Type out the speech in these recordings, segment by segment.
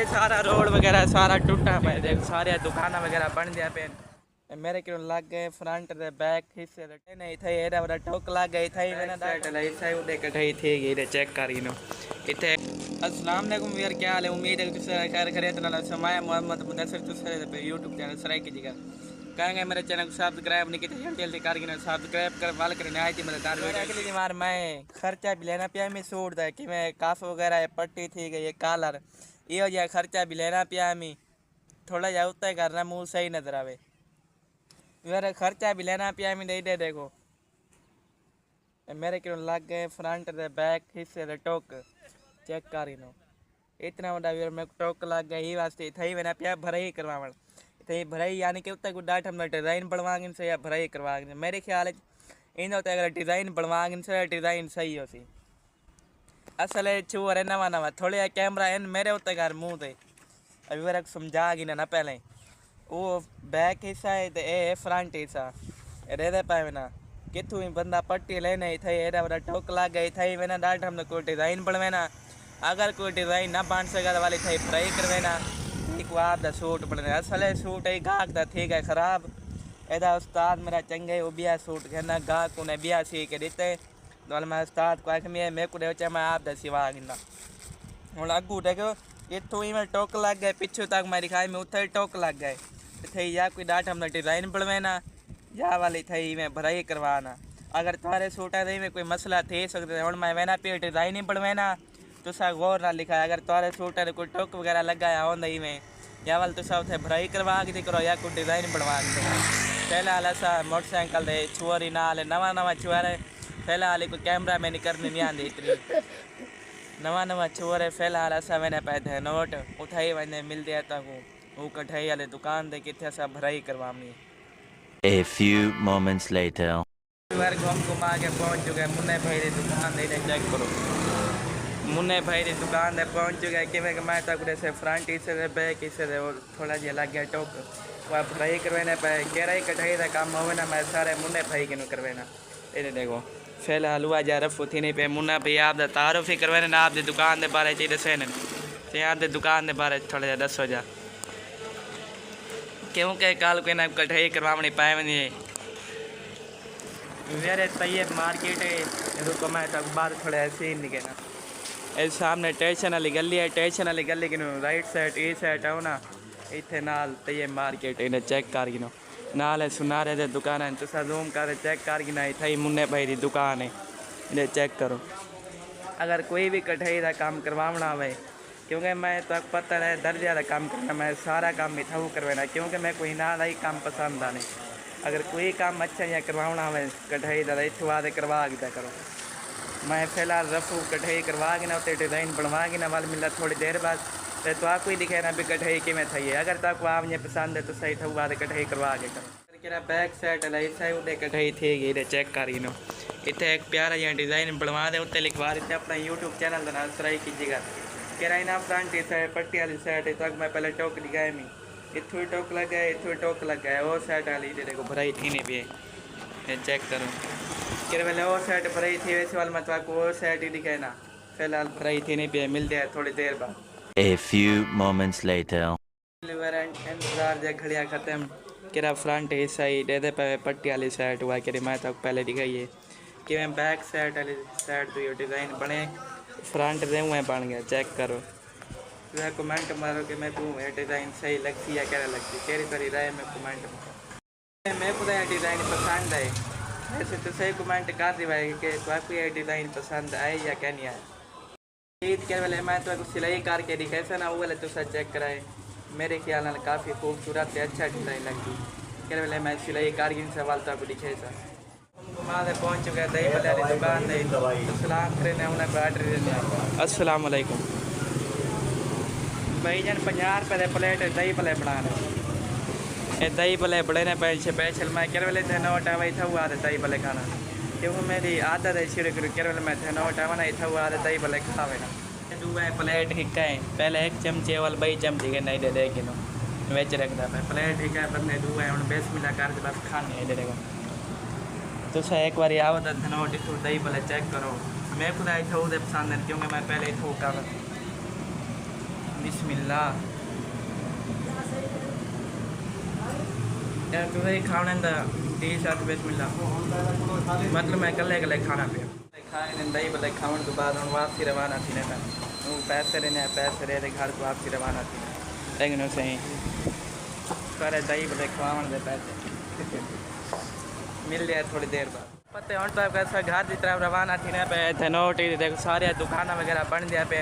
सारा रोड वगैरह सारा टूटा पे देख सारे दुकाना वगैरह बन दिया पे मेरे क्यों लग गए फ्रंट दे बैक हिस्से दे नहीं थे एरा वाला टोक लग गई थई मैंने डाटा लाई सही उड़े कठई थी गई चेक करी नो इथे अस्सलाम वालेकुम यार क्या हाल है उम्मीद है कि तुम खैर खैरियत नाल समाया मोहम्मद मुदस्सिर तुसरे पे YouTube चैनल सराय कीजिएगा कहेंगे मेरे चैनल को सब्सक्राइब नहीं किया जल्दी जल्दी कर गिना सब्सक्राइब कर वाल करने आई थी मदद अगली बार मैं खर्चा भी लेना पिया मैं सूट दा कि मैं काफ वगैरह पट्टी थी गई कॉलर यो या खर्चा भी लेना पिया मैं थोड़ा जा उतना करना मुंह सही नजर आवे मेरा खर्चा भी लेना पिया मैं दे देखो मेरे क्यों लग गए फ्रंट दे बैक हिस्से दे टोक चेक करी नो इतना बड़ा वीर में टोक लग गया ही वास्ते थई मैंने पिया भराई करवावण थई भराई यानी कि उतना गुड डाट हम डिजाइन बनवागिन से या भराई करवागिन मेरे ख्याल इन होता अगर डिजाइन बनवागिन से डिजाइन सही हो सी असल छुअर है नवा नवा थोड़े कैमरा इन मेरे उत्ते घर मुंह थे अभी मेरे समझा गिना ना पहले वो बैक हिस्सा है तो ए फ्रंट हिस्सा रेदे पाए ना कितु ही बंदा पट्टी लेने थे एरा बड़ा टोक लग गई थी मैंने डाट हमने कोई डिजाइन बनवेना अगर कोई डिजाइन ना बन सका वाली थी फ्राई करवेना को आप दा सूट बनने असल सूट है गाहक दा ठीक है खराब एदा उस्ताद मेरा चंगे वो बिया सूट कहना गाहक उन्हें बिया सी के देते तो मैं उस्ताद को आख मैं को दे मैं आप दा सिवा गिंदा हूँ अगू देखो इतों ही मैं टोक लग गए पिछू तक मैं दिखाई में उथे टोक लग गए थे या कोई डाट हमने डिजाइन बनवेना या वाली थी मैं भराई करवाना अगर तुम्हारे सूटा थी में कोई मसला थे सकते हूँ मैं वहना पे डिजाइन ही बनवेना तुसा गौर ना लिखा अगर तुम्हारे सूटा कोई टोक वगैरह लगाया हो नहीं में या वाल तुसा उसे भराई करवा के करो या कोई डिजाइन बनवा के फिलहाल ऐसा मोटरसाइकिल दे छुअरी नाल नवा नवा छुअर फिलहाल कोई कैमरा मैन करने नहीं आती इतनी नवा नवा छुअर फिलहाल ऐसा मैंने पैसे नोट उठाई वने मिल दिया तक वो कठाई वाले दुकान दे किथे ऐसा भराई करवानी A few moments later. बार घूम घुमा के पहुंच चुके मुन्ने भाई की दुकान दे चेक करो मुन्ने भाई की दुकान दे पहुंच चुके कि मैं तक से फ्रंट हिस्से से बैक हिस्से से और थोड़ा जिहा लग गया टोक वह भराई करवाने पे गहराई कटाई का काम हो ना मैं सारे मुन्ने भाई के करवाना ये देखो फिलहाल हुआ जा रफू थी नहीं पे मुन्ना भाई आप तारुफ ही करवाने ना आपकी दुकान के बारे च दसे ने आपकी दुकान के बारे थोड़ा जा दसो जा क्योंकि कल कोई ना कटाई करवानी पाए मेरे तैयब मार्केट है रुको मैं तक बाहर थोड़ा ऐसे ही निकलना इस सामने स्टेशन वाली गली है स्टेशन वाली गली की राइट साइड ई साइड आओ ना इतने नाल तैयब मार्केट इन्हें चेक कर गिनो नाल सुनारे दे दुकान है तुसा जूम कर चेक कर गिना इतनी मुन्ने भाई की दुकान है इन्हें चेक करो अगर कोई भी कटाई का काम करवाना हो क्योंकि मैं तो पता है दर्जा का काम करना मैं सारा काम इतना करवाना क्योंकि मैं कोई ना ही काम पसंद आने अगर कोई काम अच्छा या करवाना हो कटाई का इतों बाद करवा के करो मैं फिलहाल रफू कटाई करवा के ना उसे डिज़ाइन बनवा के ना वाल मिला थोड़ी देर बाद तो आपको ही दिखे ना भी कटाई किमें थी है अगर तो आप ये पसंद है तो सही था बाद कटाई करवा के करो बैक साइड उड़े कटाई थी गई चेक करी नो इतने एक प्यारा जहाँ डिज़ाइन बनवा दे उत्ते लिखवा देते अपना YouTube चैनल का नाम सराई कीजिएगा कह ना फ्रंट साइड पट्टी वाली साइड तक मैं पहले टोक दिखाया मैं इतों ही टोक लग गया इतों ही टोक लग गया वो साइड वाली देखो भराई थी नहीं भी चेक करो कि पहले वो साइड भराई थी वैसे वाल मैं तो वो साइड ही दिखाए ना फिलहाल भराई थी नहीं भी मिल जाए थोड़ी देर बाद A few moments later. इंतजार जब घड़िया ख़त्म किरा फ्रंट हिस्सा ही दे पे पट्टी वाली साइड हुआ कि मैं तो पहले दिखाइए कि मैं बैक साइड वाली साइड तो ये डिज़ाइन बने फ्रंट दे हुए बन गया चेक करो वह कमेंट मारो कि मैं को ये डिज़ाइन सही लगती या क्या लगती तेरी तेरी राय में कमेंट मारो मैं को ये डिज़ाइन पसंद है ऐसे तो सही कमेंट कर दी भाई कि तो आपको ये डिज़ाइन पसंद आए या क्या नहीं आए ईद के वाले मैं तो सिलाई करके दिखाई ना वो वाले तो सर चेक कराए मेरे ख्याल में काफ़ी खूबसूरत अच्छा डिज़ाइन लगती के वाले मैं सिलाई कारगिन सवाल तो आपको दिखाई सर घुमा पहुँच चुका दही भले वाली दुकान दे सलाम करें उन्हें बैटरी देने अस्सलाम वालेकुम भाई जान 50 रुपये के प्लेट दही भले बना रहे दही भले बड़े ने स्पेशल मैं केर वेले थे नोट आवा इतना हुआ दही भले खाना क्योंकि मेरी आदत है शुरू करूँ केर वेले मैं थे नोट आवा ना इतना हुआ दही भले खावे ना दूआ प्लेट हिक्का है पहले एक चमचे वाल 2 चमचे के नहीं दे किलो वेच रखता है प्लेट हिक्का है बंदे दूआ है हम बेस मिला कर बस खाने दे देगा तो एक बार आओ तो नोट इतों दही भले चेक करो मैं खुद इतना पसंद है क्योंकि मैं पहले इतों कर बिस्मिल्लाह यार तुझे खाने दा टी-शर्ट बिस्मिल्लाह मतलब मैं कल्ले खाना पे खाए ने दही बल्ले खाने तो बाद हम वापसी रवाना थी ना वो पैसे रे घर को वापसी रवाना थी लेकिन उसे सारे दही बल्ले खवाने दे पैसे मिल जाए थोड़ी देर बाद पता है तो कैसा घर की तरफ रवाना थी ना पे थे नोट ही देखो सारे दुकान वगैरह बन दिया पे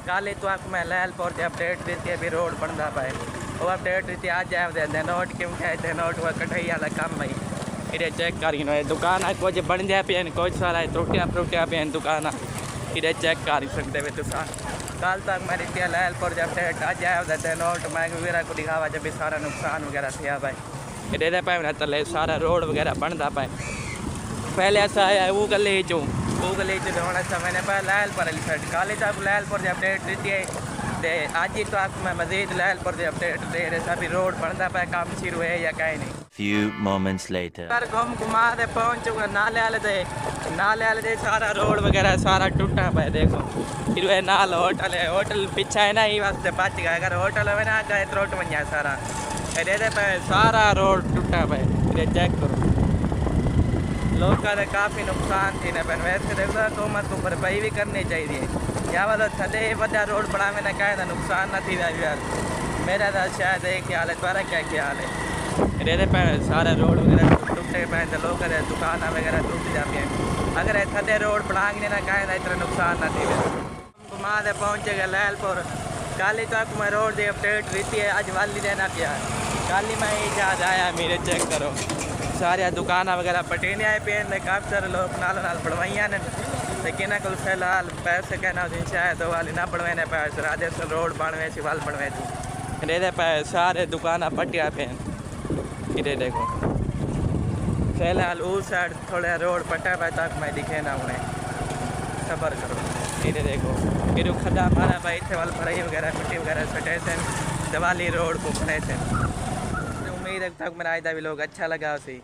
कल ही तो आपको मैं लैलपुर से अपडेट देती है भी रोड बनता पाए वो अपडेट देती आज जाए नोट क्यों कहते नोट हुआ कटाई वाला कम भाई इधर चेक करी नो दुकान कुछ बन जाए पे कुछ सारा त्रुटिया पे दुकान इधर चेक कर सकते हो तुम कल तक मैं रीति लैलपुर से अपडेट आज जाए नोट मैं वगैरह को दिखावा जब भी सारा नुकसान वगैरह थिया भाई इधर पाए तले सारा रोड वगैरह बनता पाए पहले ऐसा आया वो गली चूँ होना सा मैंने पहले लैलपुर वाली साइड काले तक लैलपुर से अपडेट देती है तो आज ही तो आपको मैं मजीद लैलपुर से अपडेट दे रहे सभी रोड बनता पाए काम शुरू है या कहीं नहीं Few moments later. सर घुमा दे पहुँच चुका नाले वाले दे सारा रोड वगैरह सारा टूटा पाए देखो फिर वह नाल होटल पीछा है ना ये वास्ते बच गया अगर होटल है ना गए त्रोट बन जाए सारा इधर पे सारा रोड टूटा पाए इधर चेक करो लोग का काफ़ी नुकसान थी ना पर वैसे देखो हुकूमत को भरपाई भी करनी चाहिए या वाला थले बड़ा रोड बनावे ना कहे नुकसान ना थी यार मेरा तो शायद एक ख्याल है तुम्हारा क्या ख्याल है इधर पे सारे रोड वगैरह टूटे पे तो लोग दुकान वगैरह टूट जाती हैं अगर थले रोड बनाएंगे ना कहे इतना नुकसान ना थी घुमा दे पहुँचे गए लैलपुर कल ही तक मैं रोड की अपडेट देती है आज वाली देना क्या कल ही मैं याद आया मेरे चेक करो सारे दुकान वगैरह पटेने आए पे काफ़ी सारे लोग नाल बनवाइया ने लेकिन को फिलहाल पैसे कहना शायद वाली ना बनवाने पैसे राधे से रोड बनवे सी वाल बनवे थी इधर पे सारे दुकान पटिया पे इधर देखो फिलहाल उस साइड थोड़ा रोड पटा पे तक मैं दिखे ना उन्हें सबर करो इधर देखो फिर खड्डा मारा भाई थे वाल भराई वगैरह मिट्टी वगैरह सटे थे दिवाली रोड को बने थे उम्मीद है तक मेरा आज व्लॉग अच्छा लगा उसी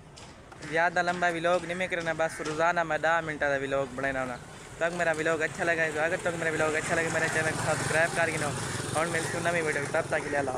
ज़्यादा लंबा व्लॉग नहीं करना बस रोज़ाना मैं 10 मिनट का व्लॉग बनाना होना तक मेरा व्लॉग अच्छा लगा तो अगर तक मेरा व्लॉग अच्छा लगे मेरे चैनल को सब्सक्राइब कर गिनो और मिलती हूँ नवी वीडियो तब तक के लिए अल्लाह।